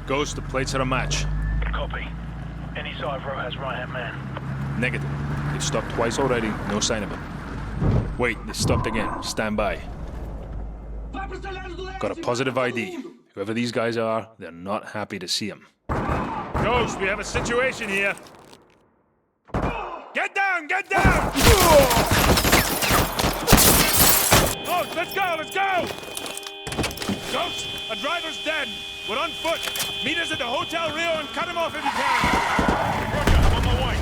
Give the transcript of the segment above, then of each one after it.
Ghost, the plates are a match. Copy. Any sign of Rojas' right-hand man? Negative. They've stopped twice already, no sign of him. Wait, they stopped again. Stand by. Got a positive ID. Whoever these guys are, they're not happy to see him. Ghost, we have a situation here. Get down! Get down! Ghost, let's go! Let's go! Ghost, a driver's dead. We're on foot. Meet us at the Hotel Rio and cut him off if you can. Roger, I'm on my way.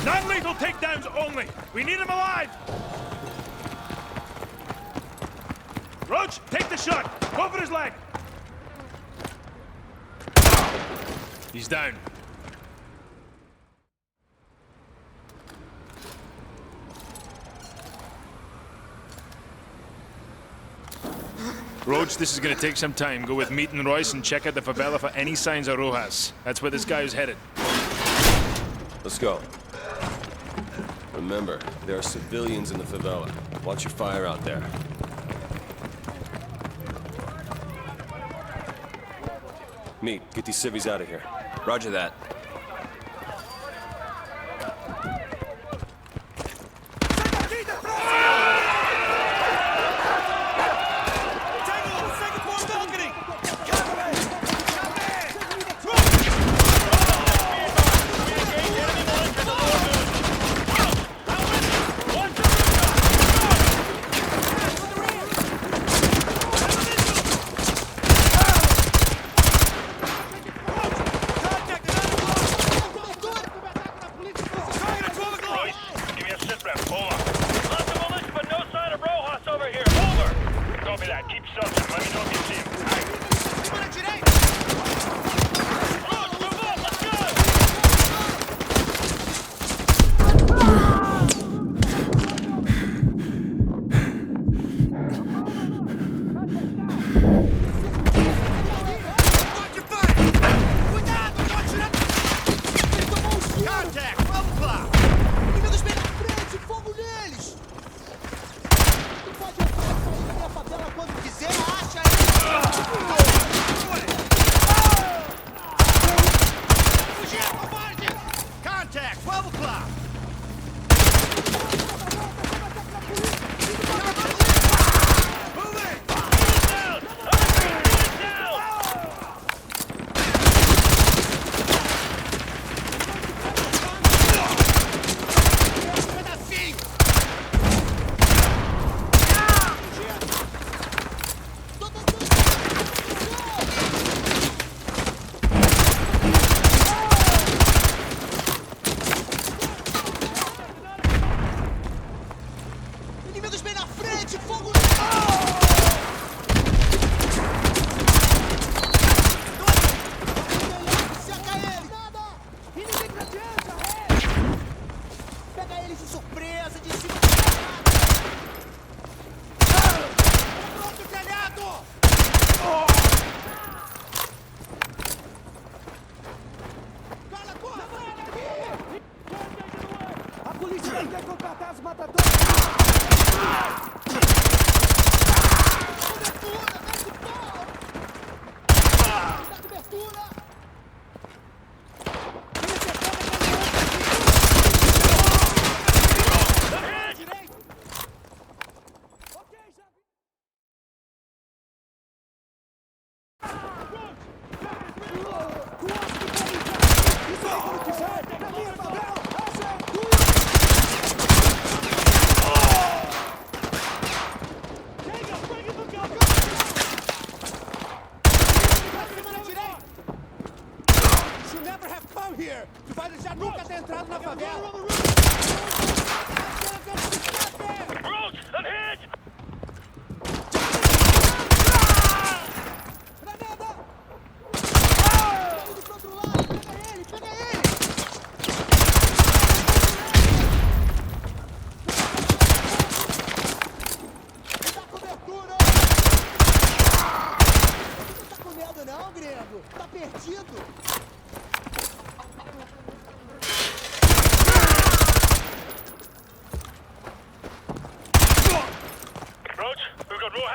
Non-lethal takedowns only. We need him alive. Roach, take the shot. Go for his leg. He's down. Roach, this is gonna take some time. Go with Meat and Royce and check out the favela for any signs of Rojas. That's where this guy is headed. Let's go. Remember, there are civilians in the favela. Watch your fire out there. Meat, get these civvies out of here. Roger that.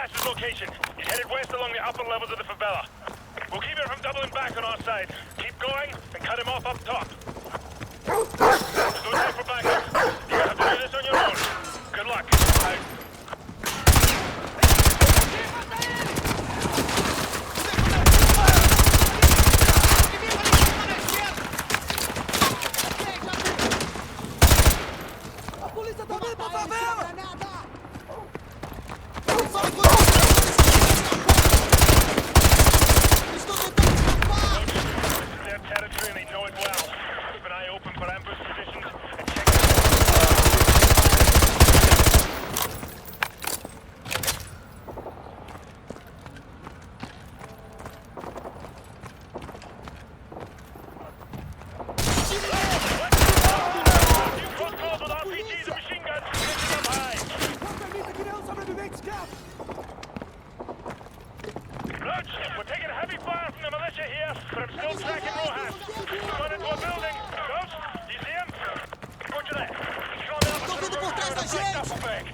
Rojas' location. He's headed west along the upper levels of the favela. We'll keep him from doubling back on our side. Keep going and cut him off up top. There's no time for backup. You have to do this on your own. Good luck. A polícia tá vindo pra favela! Their territory and they know it well. Keep an eye open for ambush positions and check protocols with RPGs and machine guns. Get them high. Roach, we're taking heavy fire from the militia here, but I'm still tracking Rojas. He's gone into a building. Roach, do you see him? Roger that. He's gone out Tô vindo por trás da gente! duffel bag.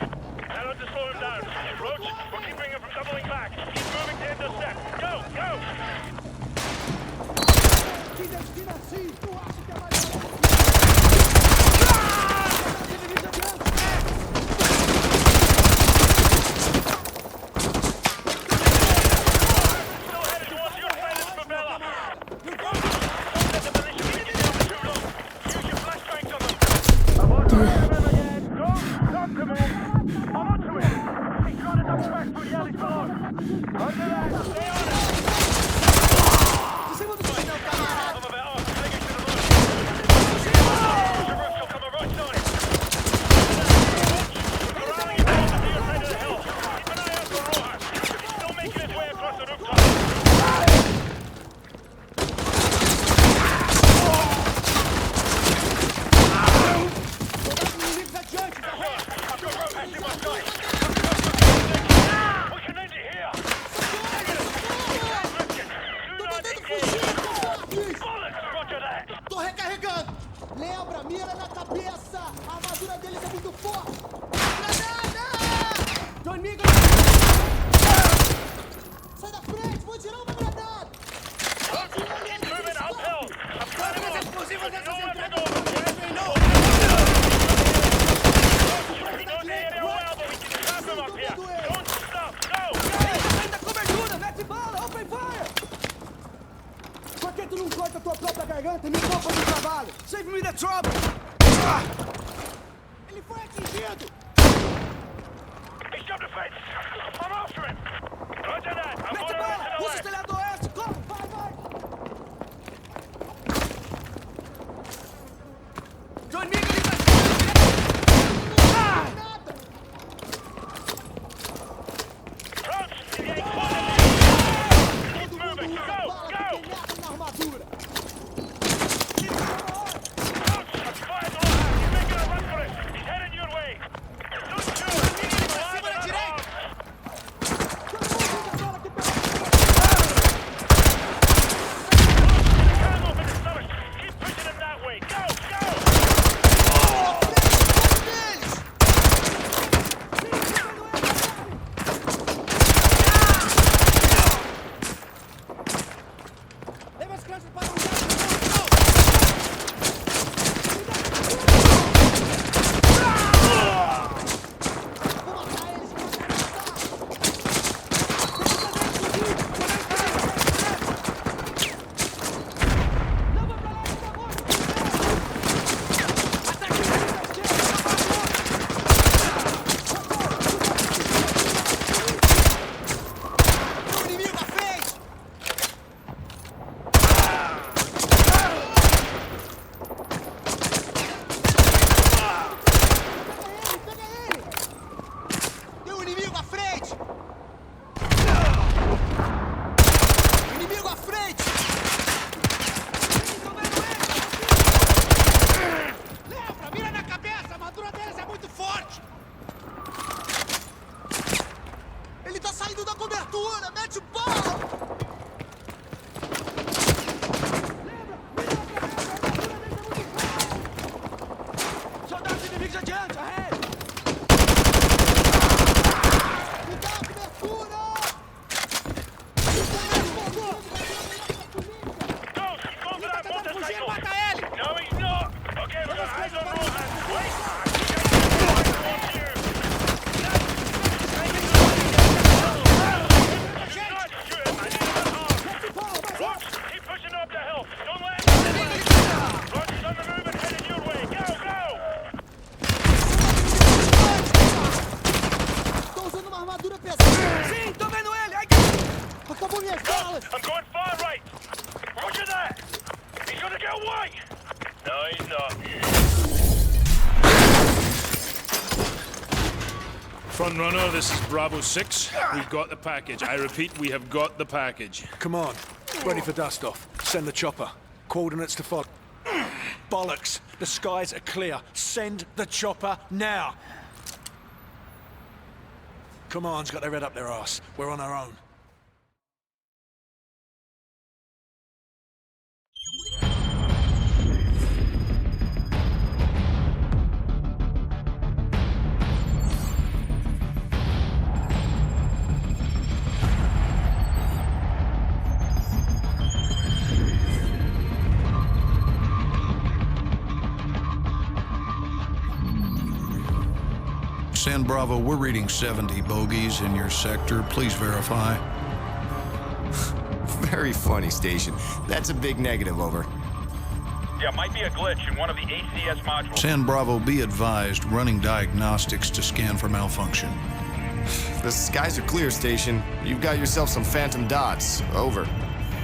Tell him to slow him down. Roach, we're keeping him from doubling back. He's moving to intercept. Go, go! Still headed towards your side of the favela. Don't let the militia bring you down for too long. Use your flashbangs on them. Go! Stop, command! I'm onto it! He's trying to double back through the alley below. Roger that! Stay on it! Some of it, take it to the roof. The roof shall come right on it. We're rallying it down to your side of the hill. Keep an eye out for Rojas. He's still making his way across the rooftop. I've got Rojas in my sight. We can end it here. Do not engage. Bullets, roger that. Tô recarregando! Lembra, mira na cabeça! A armadura deles é muito forte! Granada! John Miguel! Sai da frente! Vou tirar uma granada! Keep moving uphill. I'm cutting off. explosivas There's nessa nowhere to central! go. We know the area well, but we can trap him up here. Don't stop. Go, go. Sai da cobertura! Mete bala! Open fire! Por que tu não corta a tua própria garganta e me poupa do trabalho? Save me the trouble! Ele foi atingido! He's jumped the fence. I'm after him. Roger that. I'm Mete going bala! around to the Usa o left. telhado oeste! Corre! Vai, vai! John Miguel e Nada! Roach, he's getting closer. Keep moving. Go, go. Na armadura! Roach, fire the Rojas. He's making a run for it. He's headed your way. Don't shoot. He needs to line it up. solid. I'm going far right. Roger that. He's gonna get away. No, he's not. Front runner, this is Bravo 6. We've got the package. I repeat, we have got the package. Come on. Ready for dust-off. Send the chopper. Coordinates to follow. Bollocks. The skies are clear. Send the chopper now. Command's got their head up their arse. We're on our own. San Bravo, we're reading 70 bogeys in your sector. Please verify. Very funny, Station. That's a big negative, over. Yeah, might be a glitch in one of the ACS modules. San Bravo, be advised, running diagnostics to scan for malfunction. The skies are clear, Station. You've got yourself some phantom dots. Over.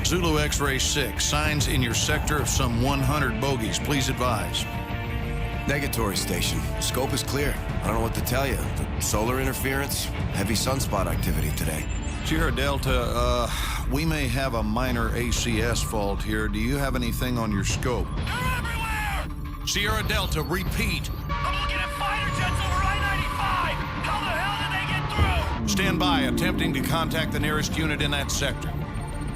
Zulu X-Ray 6, signs in your sector of some 100 bogeys. Please advise. Negatory, Station. Scope is clear. I don't know what to tell you. The solar interference, heavy sunspot activity today. Sierra Delta, we may have a minor ACS fault here. Do you have anything on your scope? They're everywhere! Sierra Delta, repeat. I'm looking at fighter jets over I-95! How the hell did they get through? Stand by, attempting to contact the nearest unit in that sector.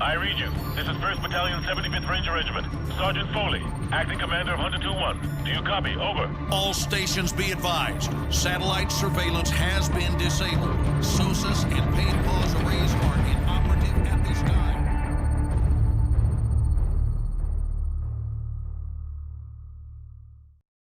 I read you. This is 1st Battalion, 75th Ranger Regiment. Sergeant Foley, acting commander of Hunter 2-1. Do you copy? Over. All stations be advised. Satellite surveillance has been disabled. SOSUS and paid pause arrays are